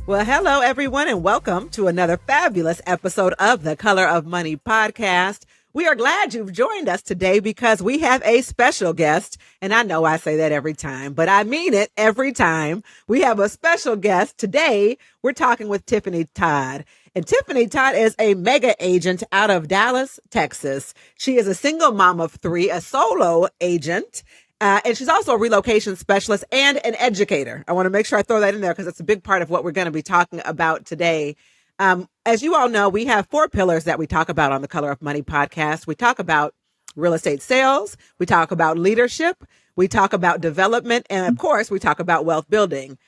Well, hello, everyone, and welcome to another fabulous episode of the Color of Money podcast. We are glad you've joined us today because we have a special guest. And I know I say that every time, but I mean it every time. We have a special guest. Today, we're talking with Tiffany Todd. And Tiffany Todd is a mega agent out of Dallas, Texas. She is a single mom of three, a solo agent. And she's also a relocation specialist and an educator. I want to make sure I throw that in there because it's a big part of what we're going to be talking about today. As you all know, we have four pillars that we talk about on the Color of Money podcast. We talk about real estate sales. We talk about leadership. We talk about development. And of course, we talk about wealth building.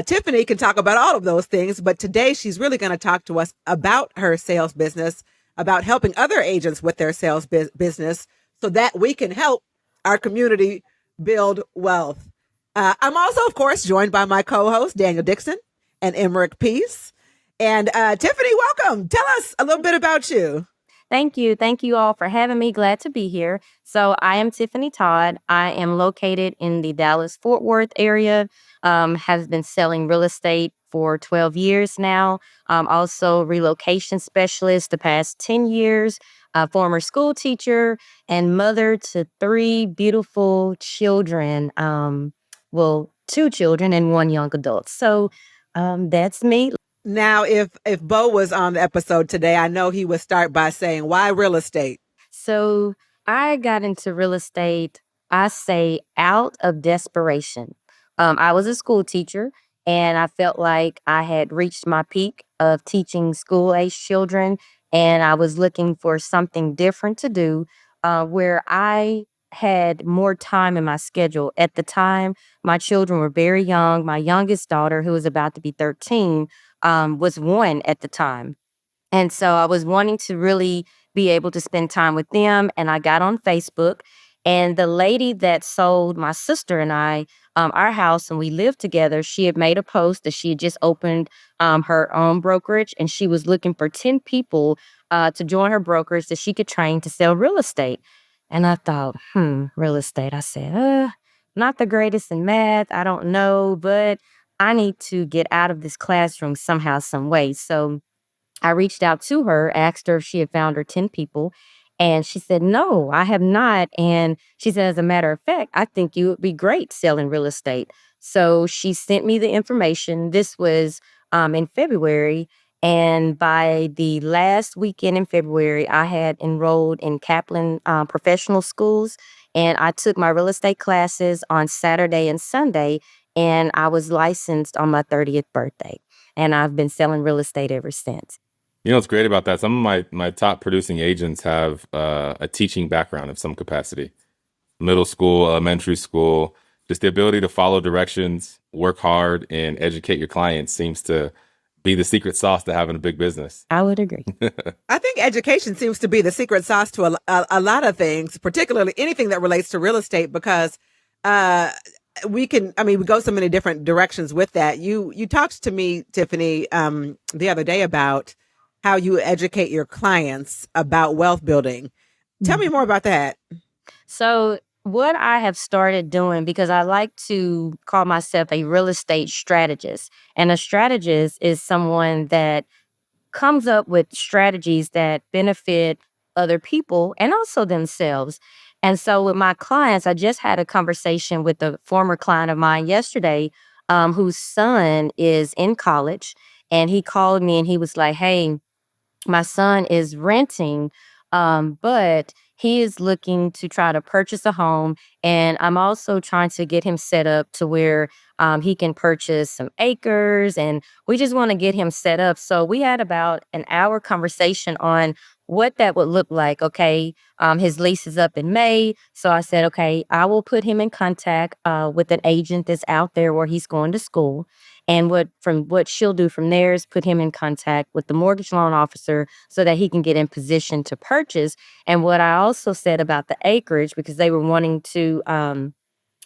Tiffany can talk about all of those things, but today she's really going to talk to us about her sales business, about helping other agents with their sales business so that we can help our community build wealth. I'm also, of course, joined by my co-host, Daniel Dixon and Emmerich Peace. And Tiffany, welcome. Tell us a little bit about you. Thank you. Thank you all for having me. Glad to be here. So I am Tiffany Todd. I am located in the Dallas-Fort Worth area, have been selling real estate for 12 years now. Also relocation specialist the past 10 years, a former school teacher, and mother to three beautiful children. Two children and one young adult. So that's me. Now, if Bo was on the episode today, I know he would start by saying, why real estate? So I got into real estate, I say, out of desperation. I was a school teacher and I felt like I had reached my peak of teaching school age children. And I was looking for something different to do where I had more time in my schedule. At the time, my children were very young. My youngest daughter, who was about to be 13, was one at the time. And so I was wanting to really be able to spend time with them. And I got on Facebook. And the lady that sold my sister and I our house and we lived together, she had made a post that she had just opened her own brokerage. And she was looking for 10 people to join her brokerage that she could train to sell real estate. And I thought, real estate. I said, not the greatest in math. I don't know, but I need to get out of this classroom somehow, some way. So I reached out to her, asked her if she had found her 10 people, and she said, no, I have not. And she said, as a matter of fact, I think you would be great selling real estate. So she sent me the information. This was in February. And by the last weekend in February, I had enrolled in Kaplan professional schools. And I took my real estate classes on Saturday and Sunday. And I was licensed on my 30th birthday. And I've been selling real estate ever since. You know what's great about that? Some of my top producing agents have a teaching background of some capacity. Middle school, elementary school, just the ability to follow directions, work hard, and educate your clients seems to be the secret sauce to having a big business. I would agree. I think education seems to be the secret sauce to a lot of things, particularly anything that relates to real estate, because we go so many different directions with that. You talked to me, Tiffany, the other day about how you educate your clients about wealth building. Tell me more about that. So what I have started doing, because I like to call myself a real estate strategist, and a strategist is someone that comes up with strategies that benefit other people and also themselves. And so with my clients, I just had a conversation with a former client of mine yesterday, whose son is in college, and he called me and he was like, hey, my son is renting, but he is looking to try to purchase a home. And I'm also trying to get him set up to where he can purchase some acres. And we just want to get him set up. So we had about an hour conversation on what that would look like. Okay. His lease is up in May. So I said, okay, I will put him in contact with an agent that's out there where he's going to school. And what she'll do from there is put him in contact with the mortgage loan officer so that he can get in position to purchase. And what I also said about the acreage, because they were wanting to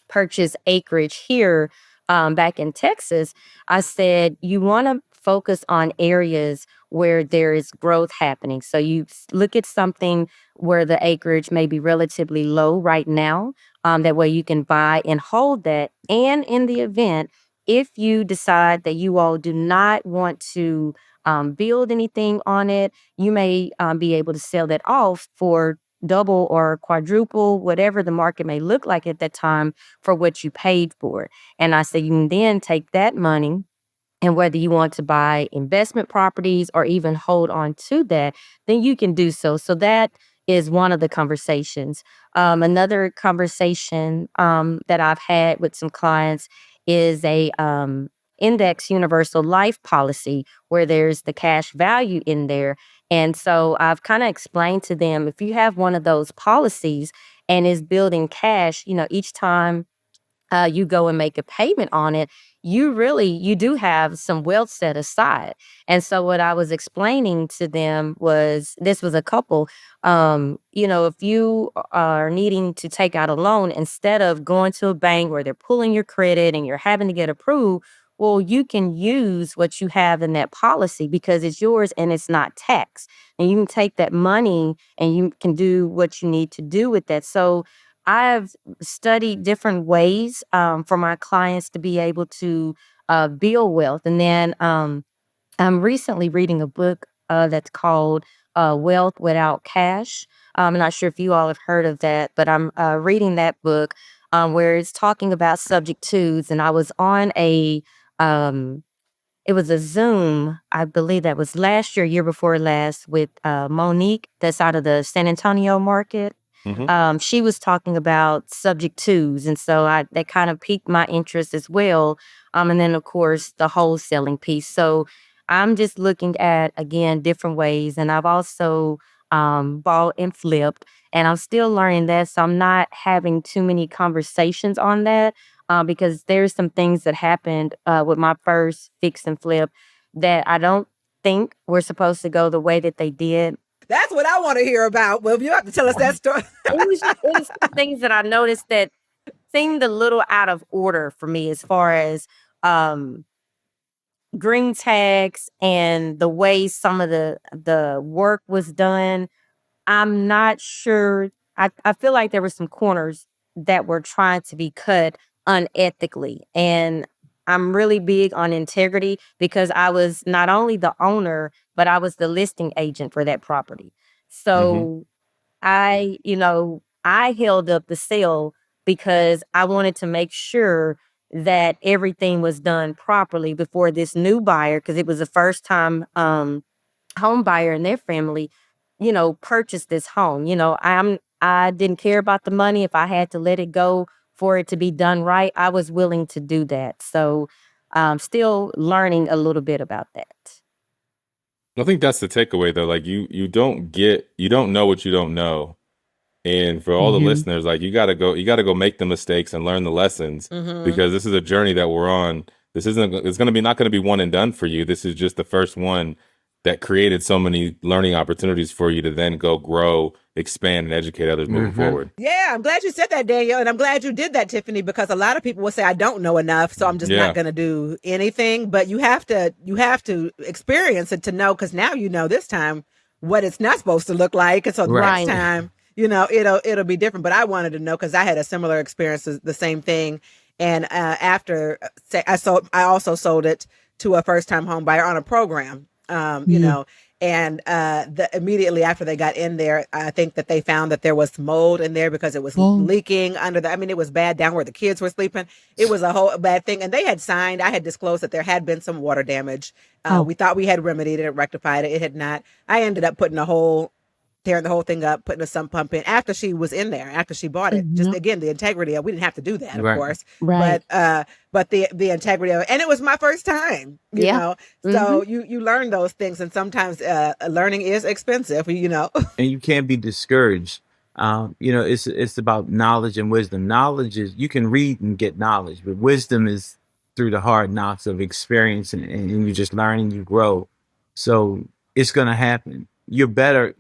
purchase acreage here back in Texas, I said, you want to focus on areas where there is growth happening. So you look at something where the acreage may be relatively low right now. That way you can buy and hold that. And in the event if you decide that you all do not want to build anything on it, you may be able to sell that off for double or quadruple, whatever the market may look like at that time for what you paid for it. And I said, you can then take that money, and whether you want to buy investment properties or even hold on to that, then you can do so. So that is one of the conversations. Another conversation that I've had with some clients is a index universal life policy where there's the cash value in there. And so I've kind of explained to them, if you have one of those policies and is building cash, each time you go and make a payment on it, you do have some wealth set aside. And so what I was explaining to them was, this was a couple, if you are needing to take out a loan, instead of going to a bank where they're pulling your credit and you're having to get approved, well, you can use what you have in that policy because it's yours and it's not taxed. And you can take that money and you can do what you need to do with that. So I've studied different ways for my clients to be able to build wealth. And then I'm recently reading a book that's called Wealth Without Cash. I'm not sure if you all have heard of that, but I'm reading that book where it's talking about subject twos. And I was on um, it was a Zoom, I believe that was last year before last, with Monique, that's out of the San Antonio market. Hmm. She was talking about subject twos, and so that kind of piqued my interest as well. And then of course the wholesaling piece. So I'm just looking at, again, different ways, and I've also bought and flipped, and I'm still learning that. So I'm not having too many conversations on that because there's some things that happened with my first fix and flip that I don't think were supposed to go the way that they did. That's what I want to hear about. Well, you have to tell us that story. It was some things that I noticed that seemed a little out of order for me, as far as green tags and the way some of the work was done. I'm not sure. I feel like there were some corners that were trying to be cut unethically. And I'm really big on integrity because I was not only the owner, but I was the listing agent for that property. Hmm. So I held up the sale because I wanted to make sure that everything was done properly before this new buyer, because it was the first time home buyer and their family, purchased this home. I didn't care about the money. If I had to let it go for it to be done right, I was willing to do that. So I'm still learning a little bit about that. I think that's the takeaway though. Like you don't know what you don't know. And for all the listeners, like you gotta go make the mistakes and learn the lessons because this is a journey that we're on. It's gonna be not gonna be one and done for you. This is just the first one that created so many learning opportunities for you to then go grow, expand, and educate others moving forward. Yeah, I'm glad you said that, Danielle. And I'm glad you did that, Tiffany, because a lot of people will say, I don't know enough, so I'm just not going to do anything. But you have to experience it to know, because now you know this time what it's not supposed to look like. And so Right. next time, it'll be different. But I wanted to know because I had a similar experience, the same thing. And after I also sold it to a first time home buyer on a program. And immediately after they got in there, I think that they found that there was mold in there because it was leaking under it was bad down where the kids were sleeping. It was a whole bad thing. And they had signed, I had disclosed that there had been some water damage. We thought we had remedied it, rectified it. It had not. I ended up tearing the whole thing up, putting a sump pump in after she was in there, after she bought it. Just again, the integrity of, we didn't have to do that, of course. Right. But the integrity of it, and it was my first time, you know. So you learn those things, and sometimes learning is expensive, And you can't be discouraged. It's about knowledge and wisdom. Knowledge is, you can read and get knowledge, but wisdom is through the hard knocks of experience, and you just learn and you grow. So it's gonna happen. You're better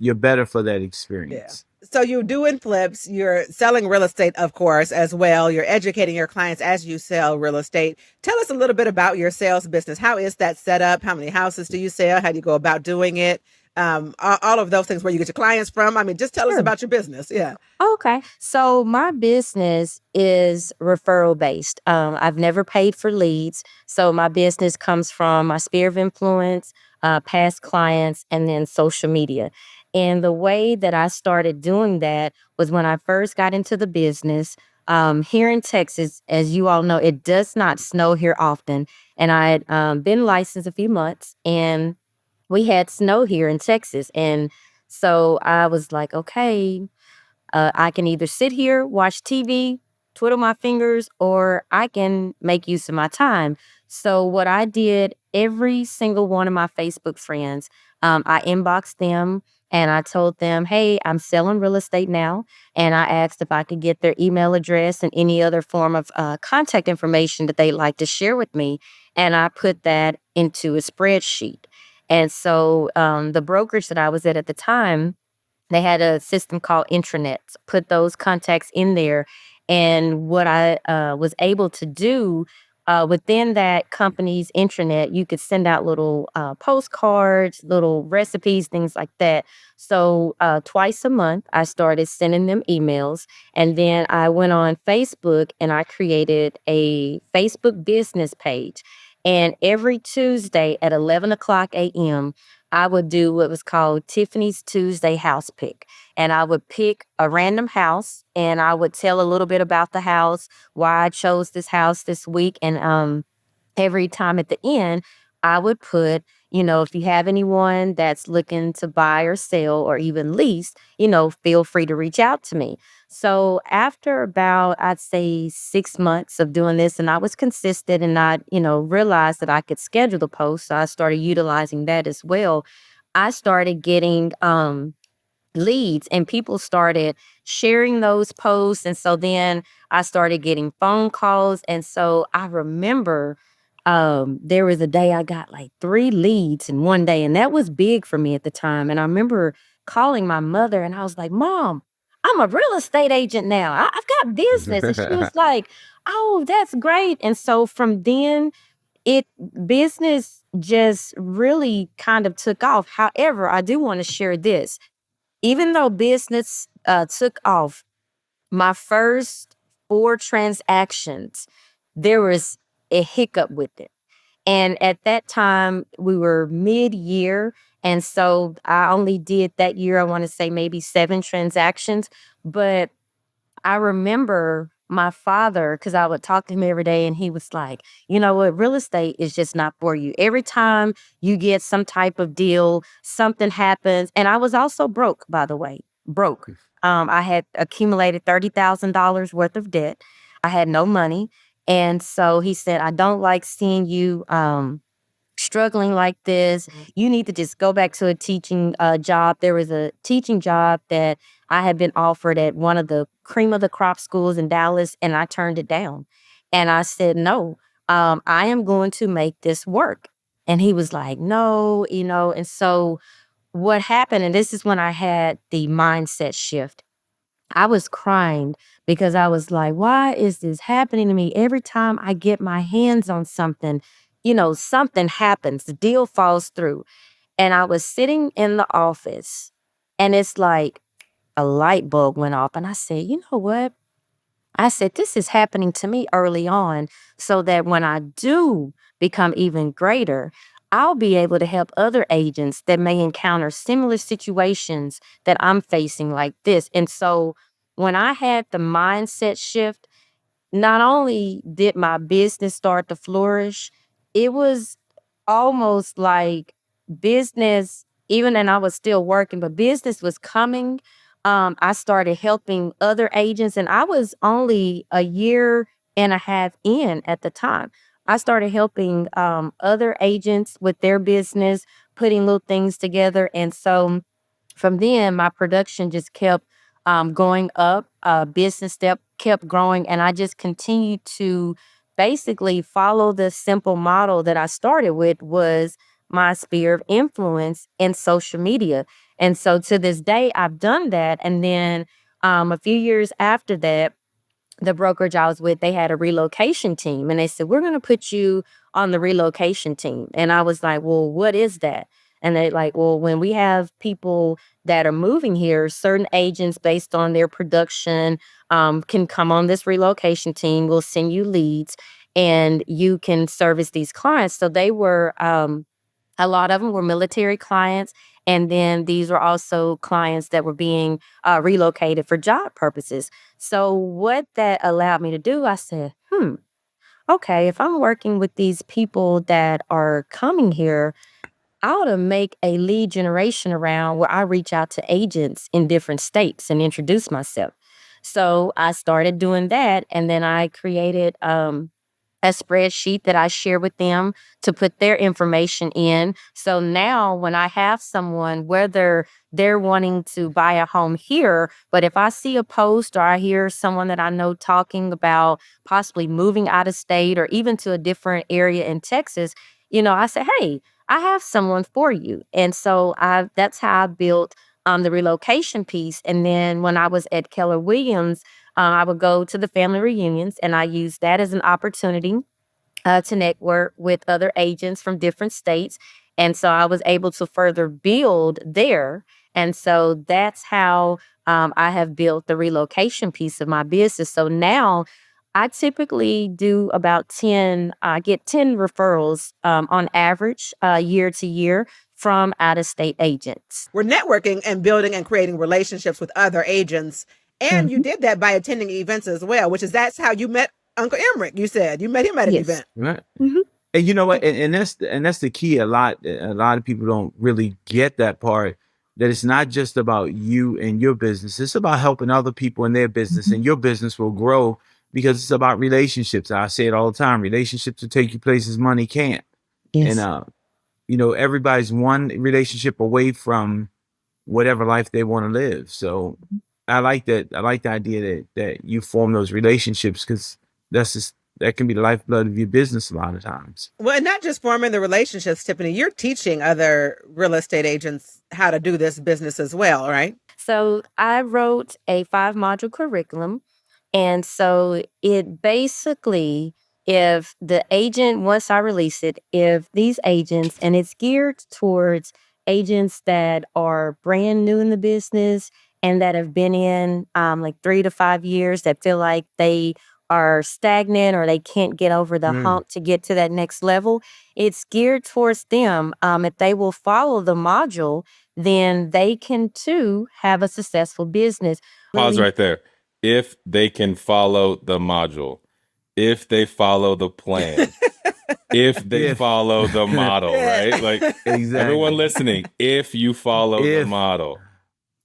for that experience. So you're doing flips, you're selling real estate, of course, as well. You're educating your clients as you sell real estate. Tell us a little bit about your sales business. How is that set up? How many houses do you sell? How do you go about doing it? All of those things, where you get your clients from. I mean, just tell us Sure. about your business. Yeah. Okay. So my business is referral based. I've never paid for leads. So my business comes from my sphere of influence, past clients, and then social media. And the way that I started doing that was when I first got into the business. Here in Texas, as you all know, it does not snow here often. And I had been licensed a few months, and we had snow here in Texas. And so I was like, okay, I can either sit here, watch TV, twiddle my fingers, or I can make use of my time. So, what I did, every single one of my Facebook friends, I inboxed them and I told them, hey, I'm selling real estate now. And I asked if I could get their email address and any other form of contact information that they'd like to share with me. And I put that into a spreadsheet. And so, the brokerage that I was at the time, they had a system called intranet. Put those contacts in there. And what I was able to do within that company's intranet, you could send out little postcards, little recipes, things like that. So twice a month, I started sending them emails. And then I went on Facebook and I created a Facebook business page. And every Tuesday at 11 o'clock a.m., I would do what was called Tiffany's Tuesday house pick. And I would pick a random house and I would tell a little bit about the house, why I chose this house this week. And every time at the end, I would put, if you have anyone that's looking to buy or sell or even lease, feel free to reach out to me. So after about, I'd say 6 months of doing this, and I was consistent and I, realized that I could schedule the post. So I started utilizing that as well. I started getting, leads and people started sharing those posts. And so then I started getting phone calls. And so I remember there was a day I got like 3 leads in one day, and that was big for me at the time. And I remember calling my mother and I was like, Mom, I'm a real estate agent now. I've got business. And she was like, oh, that's great. And so from then, it business just really kind of took off. However, I do want to share this. Even though business took off, my first 4 transactions, there was a hiccup with it. And at that time, we were mid-year. And so I only did that year, I want to say maybe 7 transactions. But I remember my father, because I would talk to him every day, and he was like, you know what, real estate is just not for you. Every time you get some type of deal, something happens. And I was also broke, by the way, broke. I had accumulated $30,000 worth of debt. I had no money. And so he said, I don't like seeing you struggling like this. You need to just go back to a teaching job. There was a teaching job that I had been offered at one of the cream of the crop schools in Dallas, and I turned it down. And I said, no, I am going to make this work. And he was like, no, and so what happened, and this is when I had the mindset shift. I was crying because I was like, why is this happening to me? Every time I get my hands on something, something happens, the deal falls through. And I was sitting in the office and it's like a light bulb went off. And I said, you know what? I said, this is happening to me early on so that when I do become even greater, I'll be able to help other agents that may encounter similar situations that I'm facing like this. And so when I had the mindset shift, not only did my business start to flourish, it was almost like business, even and I was still working, but business was coming. I started helping other agents, and I was only a year and a half in at the time. I started helping other agents with their business, putting little things together. And so from then, my production just kept going up. Business step kept growing, and I just continued to basically follow the simple model that I started with was my sphere of influence in social media. And so to this day, I've done that. And then a few years after that, the brokerage I was with, they had a relocation team, and they said, we're going to put you on the relocation team. And I was like, well, what is that? And they like, well, when we have people that are moving here, certain agents based on their production can come on this relocation team. We'll send you leads and you can service these clients. So they were, a lot of them were military clients. And then these were also clients that were being relocated for job purposes. So what that allowed me to do, I said, okay, if I'm working with these people that are coming here, I ought to make a lead generation around where I reach out to agents in different states and introduce myself. So I started doing that. And then I created a spreadsheet that I share with them to put their information in. So now when I have someone, whether they're wanting to buy a home here, but if I see a post or I hear someone that I know talking about possibly moving out of state or even to a different area in Texas, I say, hey, I have someone for you. And so that's how I built the relocation piece. And then when I was at Keller Williams, I would go to the family reunions, and I used that as an opportunity to network with other agents from different states. And so I was able to further build there. And so that's how I have built the relocation piece of my business. So now I typically do about 10, I get 10 referrals on average year to year from out of state agents. We're networking and building and creating relationships with other agents. And you did that by attending events as well, that's how you met Uncle Emmerich. You said you met him at an event. Right. And you know what? And that's the key. A lot of people don't really get that part, that it's not just about you and your business. It's about helping other people in their business, and your business will grow because it's about relationships. I say it all the time. Relationships will take you places money can't. Yes. And everybody's one relationship away from whatever life they want to live. So I like that. I like the idea that you form those relationships, because that can be the lifeblood of your business a lot of times. Well, and not just forming the relationships, Tiffany, you're teaching other real estate agents how to do this business as well, right? So I wrote a 5-module curriculum. And so it basically, if the agent, once I release it, if these agents, and it's geared towards agents that are brand new in the business and that have been in like 3 to 5 years, that feel like they are stagnant or they can't get over the hump to get to that next level, it's geared towards them. If they will follow the module, then they can too have a successful business. Pause right there. If they can follow the module, if they follow the plan, if they follow the model, right? Like, Exactly. everyone listening, if you follow the model.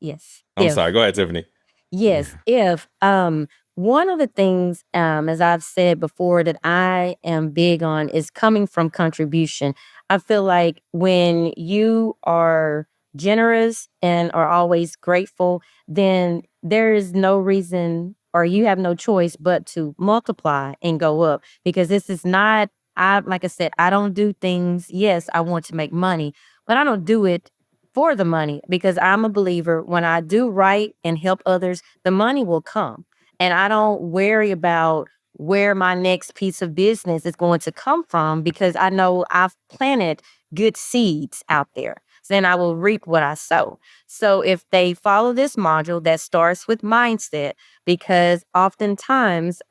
Yes. I'm sorry. Go ahead, Tiffany. Yes. If one of the things, as I've said before, that I am big on is coming from contribution. I feel like when you are generous and are always grateful, then there is no reason, or you have no choice but to multiply and go up, because this is not, like I said, I don't do things. Yes, I want to make money, but I don't do it for the money, because I'm a believer when I do right and help others, the money will come. And I don't worry about where my next piece of business is going to come from, because I know I've planted good seeds out there. So then I will reap what I sow. So if they follow this module that starts with mindset, because oftentimes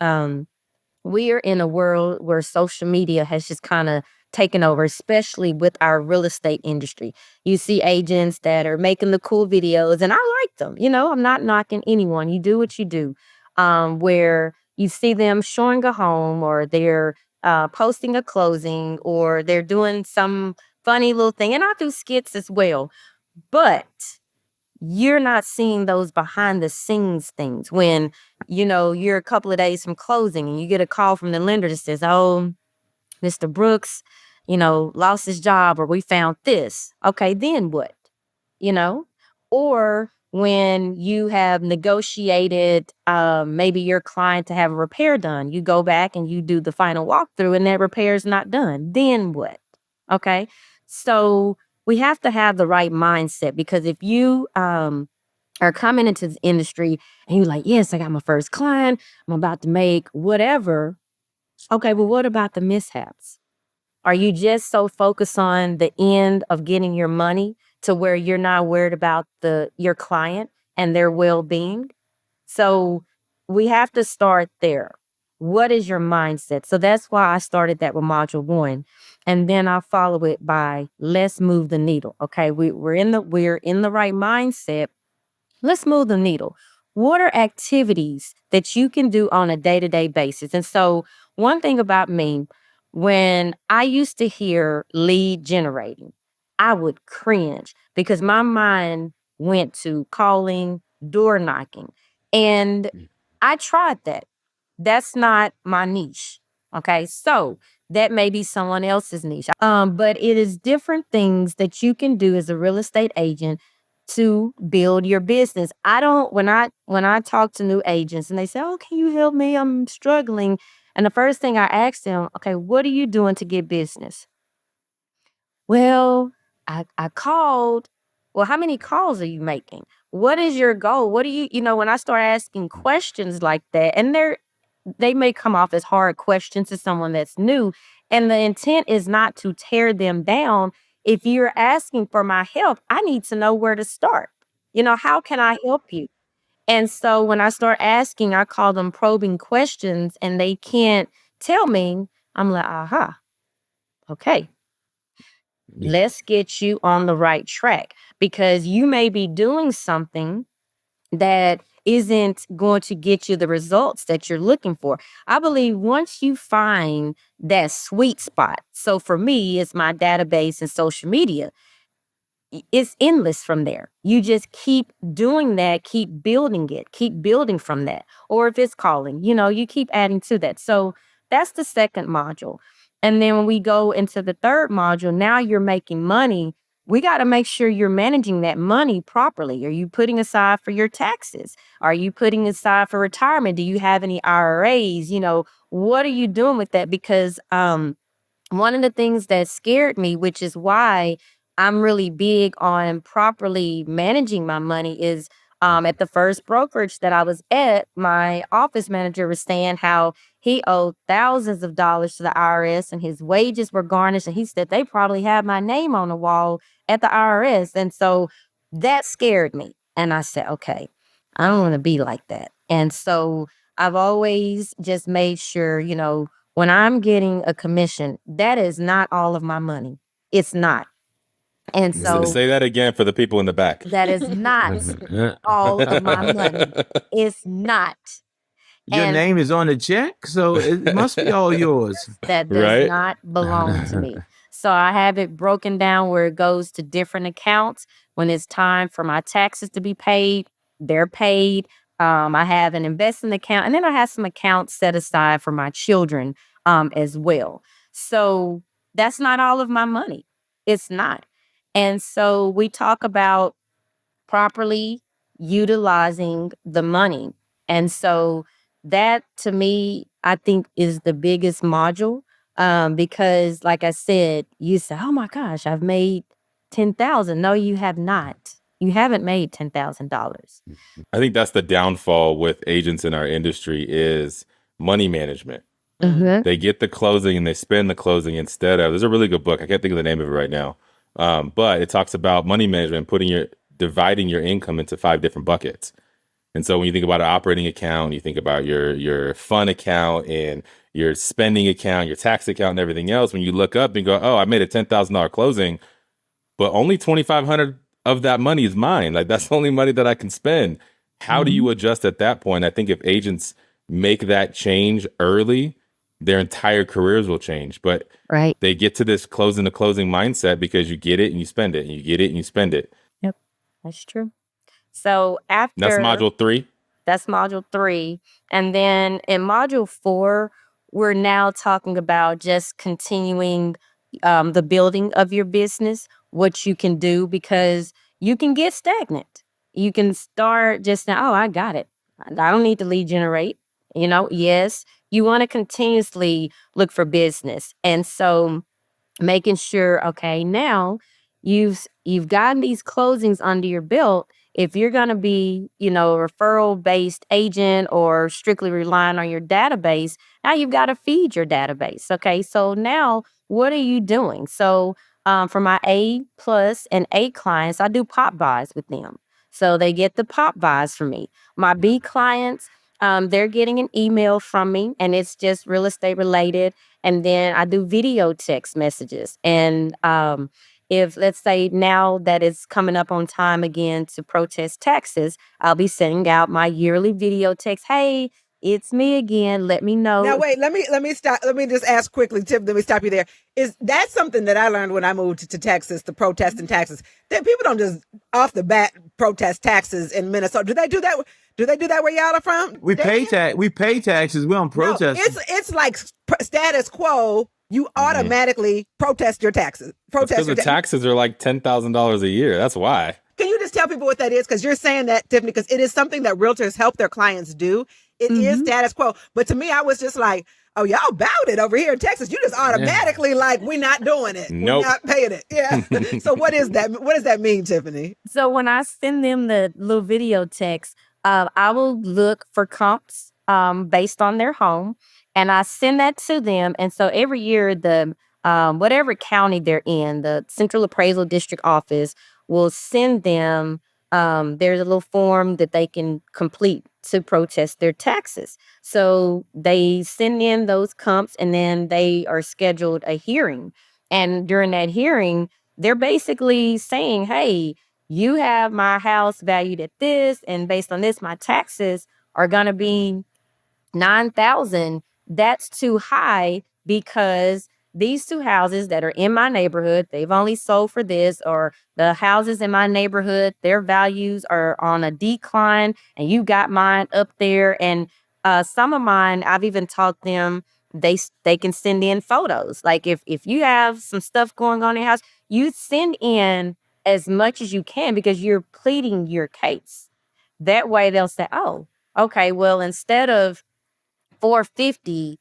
we are in a world where social media has just kind of taken over, especially with our real estate industry. You see agents that are making the cool videos, and I like them. I'm not knocking anyone. You do what you do. Where you see them showing a home, or they're posting a closing, or they're doing some funny little thing. And I do skits as well. But you're not seeing those behind the scenes things when, you're a couple of days from closing and you get a call from the lender that says, oh, Mr. Brooks, lost his job, or we found this. Okay, then what? Or when you have negotiated maybe your client to have a repair done, you go back and you do the final walkthrough and that repair is not done. Then what? Okay. So we have to have the right mindset, because if you are coming into the industry and you're like, yes, I got my first client, I'm about to make whatever. Okay, well, what about the mishaps? Are you just so focused on the end of getting your money to where you're not worried about your client and their well-being? So we have to start there. What is your mindset? So that's why I started that with module 1. And then I follow it by let's move the needle. Okay, we're in the right mindset. Let's move the needle. What are activities that you can do on a day-to-day basis? And so one thing about me, when I used to hear lead generating, I would cringe because my mind went to calling, door knocking. And I tried that. That's not my niche. Okay. So that may be someone else's niche. But it is different things that you can do as a real estate agent to build your business. I don't when I talk to new agents and they say, "Oh, can you help me? I'm struggling." And the first thing I ask them, "Okay, what are you doing to get business?" Well, I called. Well, how many calls are you making? What is your goal? What do when I start asking questions like that, and they may come off as hard questions to someone that's new. And the intent is not to tear them down. If you're asking for my help, I need to know where to start. How can I help you? And so when I start asking, I call them probing questions, and they can't tell me. I'm like, aha, okay, let's get you on the right track, because you may be doing something that isn't going to get you the results that you're looking for. I believe once you find that sweet spot, so for me, it's my database and social media. It's endless from there. You just keep doing that, keep building it, keep building from that. Or if it's calling, you keep adding to that. So that's the second module. And then when we go into the third module, now you're making money. We got to make sure you're managing that money properly. Are you putting aside for your taxes? Are you putting aside for retirement? Do you have any IRAs? What are you doing with that? Because one of the things that scared me, which is why I'm really big on properly managing my money, is at the first brokerage that I was at, my office manager was saying how he owed thousands of dollars to the IRS and his wages were garnished. And he said they probably have my name on the wall at the IRS. And so that scared me. And I said, okay, I don't want to be like that. And so I've always just made sure, when I'm getting a commission, that is not all of my money. It's not. And so Say that again for the people in the back. that is not all of my money. It's not. Your And name is on the check, so it must be all yours. that does Right? not belong to me. So I have it broken down where it goes to different accounts. When it's time for my taxes to be paid, they're paid. I have an investment account, and then I have some accounts set aside for my children as well. So that's not all of my money. It's not. And so we talk about properly utilizing the money. And so that to me, I think is the biggest module. Because like I said, you say, oh my gosh, I've made 10,000. No, you have not. You haven't made $10,000. I think that's the downfall with agents in our industry is money management. Mm-hmm. They get the closing and they spend the closing instead of. There's a really good book. I can't think of the name of it right now, but it talks about money management, dividing your income into 5 different buckets. And so when you think about an operating account, you think about your fun account and your spending account, your tax account, and everything else. When you look up and go, oh, I made a $10,000 closing, but only 2,500 of that money is mine. Like that's the only money that I can spend. How do you adjust at that point? I think if agents make that change early, their entire careers will change. But Right. they get to this closing to closing mindset because you get it and you spend it, and you get it and you spend it. Yep. That's true. So That's after module 3. That's module 3. And then in module 4, we're now talking about just continuing the building of your business, what you can do, because you can get stagnant. You can start just now, oh, I got it. I don't need to lead generate. Yes, you want to continuously look for business. And so making sure, okay, now you've gotten these closings under your belt. If you're going to be, a referral-based agent or strictly relying on your database, now you've got to feed your database. Okay, so now what are you doing? So for my A plus and A clients, I do pop buys with them. So they get the pop buys from me. My B clients, they're getting an email from me, and it's just real estate related. And then I do video text messages. And if, let's say, now that it's coming up on time again to protest taxes, I'll be sending out my yearly video text. Hey, it's me again. Let me know. Now, wait, let me stop. Let me just ask quickly, Tim, let me stop you there. Is that something that I learned when I moved to Texas, to protest and taxes? That people don't just off the bat protest taxes in Minnesota. Do they do that? Do they do that where y'all are from? We pay taxes. We don't protest. No, it's like status quo. You automatically protest your taxes. Because the taxes are like $10,000 a year. That's why. Can you just tell people what that is? Because you're saying that, Tiffany, because it is something that realtors help their clients do. It is status quo. But to me, I was just like, oh, y'all bout it over here in Texas. You just automatically like, we're not doing it. Nope. We're not paying it. Yeah. So what is that? What does that mean, Tiffany? So when I send them the little video text, I will look for comps based on their home, and I send that to them. And so every year, the whatever county they're in, the Central Appraisal District Office will send them, there's a little form that they can complete to protest their taxes. So they send in those comps, and then they are scheduled a hearing. And during that hearing, they're basically saying, hey, you have my house valued at this, and based on this, my taxes are going to be $9,000. That's too high because these two houses that are in my neighborhood, they've only sold for this, or the houses in my neighborhood, their values are on a decline, and you got mine up there. And some of mine, I've even taught them they can send in photos. Like if you have some stuff going on in your house, you send in as much as you can because you're pleading your case. That way they'll say, oh, okay, well, instead of 450,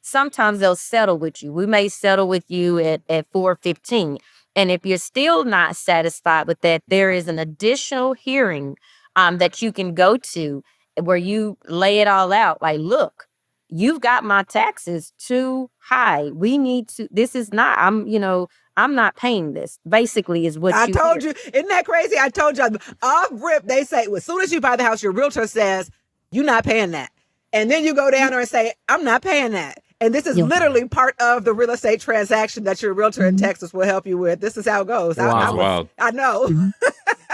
sometimes they'll settle with you. We may settle with you at 415. And if you're still not satisfied with that, there is an additional hearing that you can go to where you lay it all out. Like, look, you've got my taxes too high. We need to, this is not, I'm not paying this, basically, is what I told you. Isn't that crazy? I told you. Off rip, they say, as soon as you buy the house, your realtor says, you're not paying that. And then you go down there and say, I'm not paying that. And this is literally part of the real estate transaction that your realtor in Texas will help you with. This is how it goes. Wow. That's wild. I know.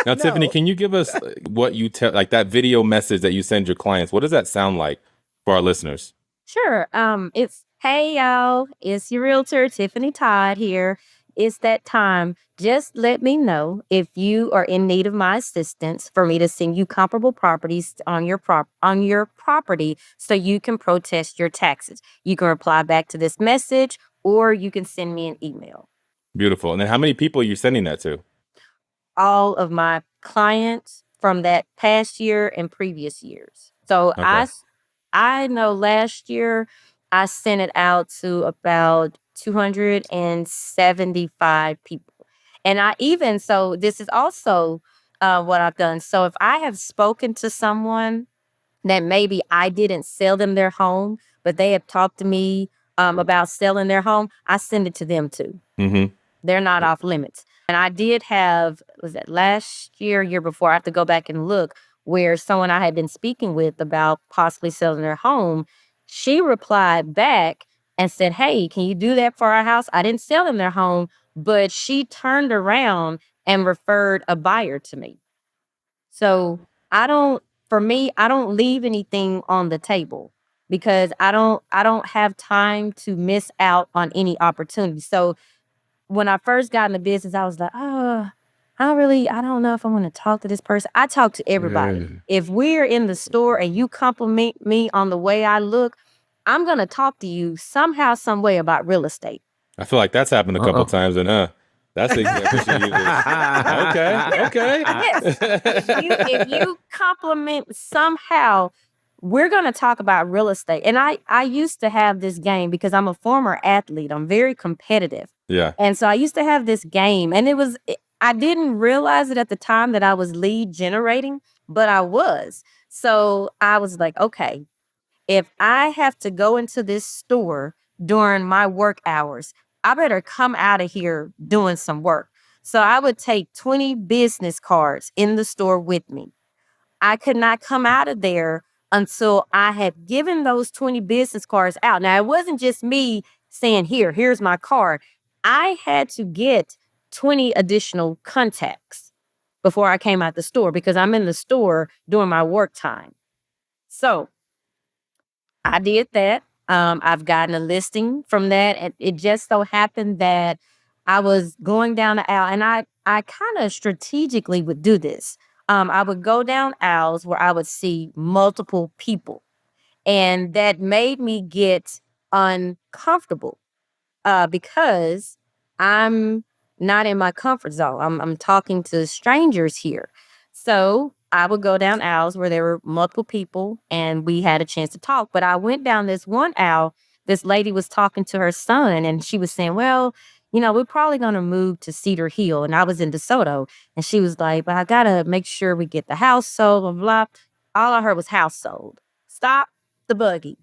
Now, Tiffany, can you give us what you tell, like that video message that you send your clients? What does that sound like for our listeners? Sure. It's, hey, y'all, it's your realtor, Tiffany Todd here. It's that time. Just let me know if you are in need of my assistance for me to send you comparable properties on your property so you can protest your taxes. You can reply back to this message, or you can send me an email. Beautiful. And then how many people are you sending that to? All of my clients from that past year and previous years. So Okay. I know last year I sent it out to about 275 people. And so this is also what I've done. So if I have spoken to someone that maybe I didn't sell them their home, but they have talked to me about selling their home, I send it to them too. Mm-hmm. They're not off limits. And I did have, was that last year before, I have to go back and look, where someone I had been speaking with about possibly selling their home, she replied back and said, hey, can you do that for our house? I didn't sell them their home, but she turned around and referred a buyer to me. So I don't leave anything on the table because I don't have time to miss out on any opportunity. So when I first got in the business, I was like, oh, I don't know if I want to talk to this person. I talk to everybody. Yeah. If we're in the store and you compliment me on the way I look, I'm going to talk to you somehow, some way about real estate. I feel like that's happened a couple times, and that's the example she uses. Okay. Yes. If you compliment somehow, we're going to talk about real estate. And I used to have this game because I'm a former athlete. I'm very competitive. Yeah. And so I used to have this game, and I didn't realize it at the time that I was lead generating, but I was. So I was like, okay, if I have to go into this store during my work hours, I better come out of here doing some work. So I would take 20 business cards in the store with me. I could not come out of there until I had given those 20 business cards out. Now, it wasn't just me saying, here's my card. I had to get 20 additional contacts before I came out the store because I'm in the store during my work time. So I did that. I've gotten a listing from that. And it just so happened that I was going down the aisle, and I kind of strategically would do this. I would go down aisles where I would see multiple people, and that made me get uncomfortable because I'm not in my comfort zone. I'm talking to strangers here. So I would go down aisles where there were multiple people and we had a chance to talk. But I went down this one aisle. This lady was talking to her son, and she was saying, well, we're probably going to move to Cedar Hill. And I was in DeSoto. And she was like, but I got to make sure we get the house sold, blah, blah. All I heard was house sold. Stop the buggy.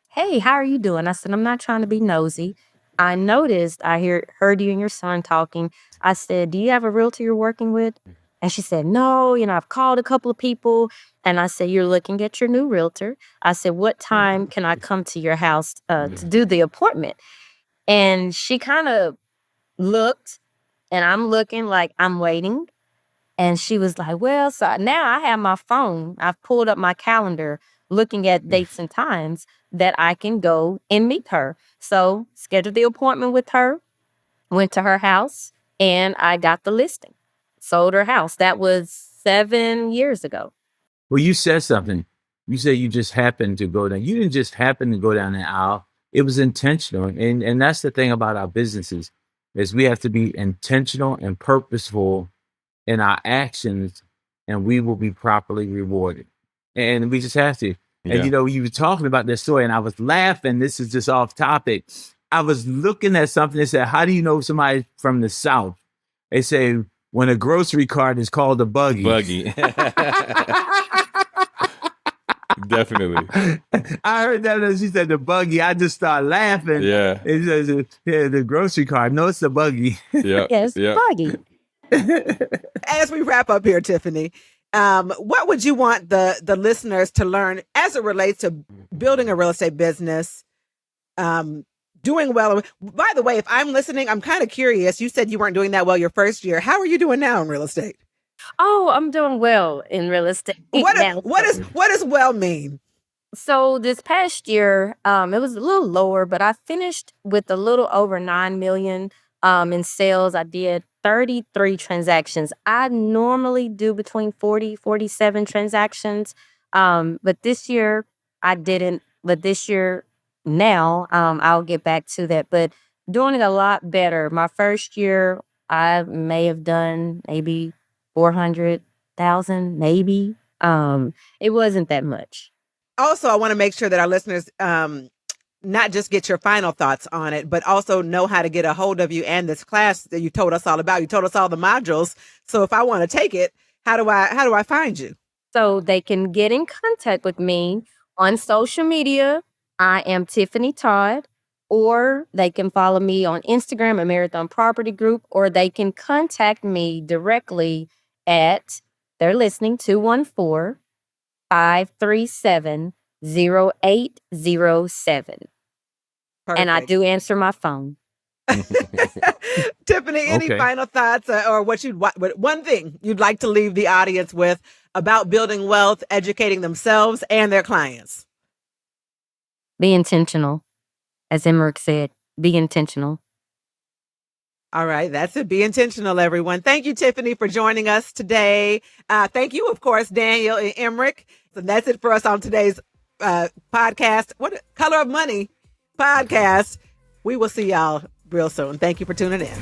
Hey, how are you doing? I said, I'm not trying to be nosy. I noticed, heard you and your son talking. I said, do you have a realtor you're working with? And she said, no, I've called a couple of people. And I said, you're looking at your new realtor. I said, what time can I come to your house to do the appointment? And she kind of looked, and I'm looking like I'm waiting. And she was like, well, so now I have my phone. I've pulled up my calendar looking at dates and times that I can go and meet her. So scheduled the appointment with her, went to her house, and I got the listing. Sold her house. That was 7 years ago. Well, you said something. You said you just happened to go down. You didn't just happen to go down the aisle. It was intentional. And that's the thing about our businesses is we have to be intentional and purposeful in our actions, and we will be properly rewarded. And we just have to. Yeah. And, you were talking about this story, and I was laughing. This is just off topic. I was looking at something that said, how do you know somebody from the South? They say, when a grocery cart is called a buggy. Buggy. Definitely. I heard that as she said the buggy. I just started laughing. Yeah. It says, the grocery cart. No, it's the buggy. Yeah. Yes, Yeah. buggy. As we wrap up here, Tiffany, what would you want the listeners to learn as it relates to building a real estate business, doing well? By the way, if I'm listening, I'm kind of curious. You said you weren't doing that well your first year. How are you doing now in real estate? Oh, I'm doing well in real estate. What now. does well mean? So this past year, it was a little lower, but I finished with a little over 9 million in sales. I did 33 transactions. I normally do between 40, 47 transactions. But this year I didn't. But this year now, I'll get back to that. But doing it a lot better. My first year, I may have done maybe 400,000, maybe. It wasn't that much. Also, I want to make sure that our listeners not just get your final thoughts on it, but also know how to get a hold of you and this class that you told us all about. You told us all the modules. So if I want to take it, how do I find you? So they can get in contact with me on social media. I am Tiffany Todd, or they can follow me on Instagram at Marathon Property Group, or they can contact me directly at, they're listening, 214-537-0807. And I do answer my phone. Tiffany, any final thoughts or one thing you'd like to leave the audience with about building wealth, educating themselves and their clients? Be intentional. As Emmerich said, be intentional. All right. That's it. Be intentional, everyone. Thank you, Tiffany, for joining us today. Thank you, of course, Daniel and Emmerich. So that's it for us on today's podcast. Color of Money podcast. We will see y'all real soon. Thank you for tuning in.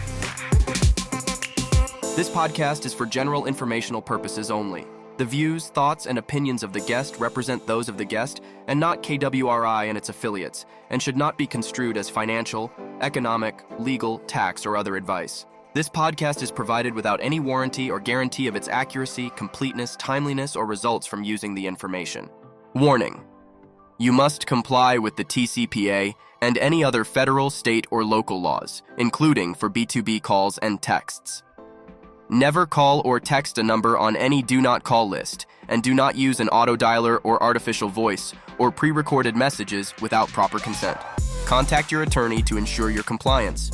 This podcast is for general informational purposes only. The views, thoughts, and opinions of the guest represent those of the guest and not KWRI and its affiliates, and should not be construed as financial, economic, legal, tax, or other advice. This podcast is provided without any warranty or guarantee of its accuracy, completeness, timeliness, or results from using the information. Warning: you must comply with the TCPA and any other federal, state, or local laws, including for B2B calls and texts. Never call or text a number on any do not call list, and do not use an auto dialer or artificial voice or pre-recorded messages without proper consent. Contact your attorney to ensure your compliance.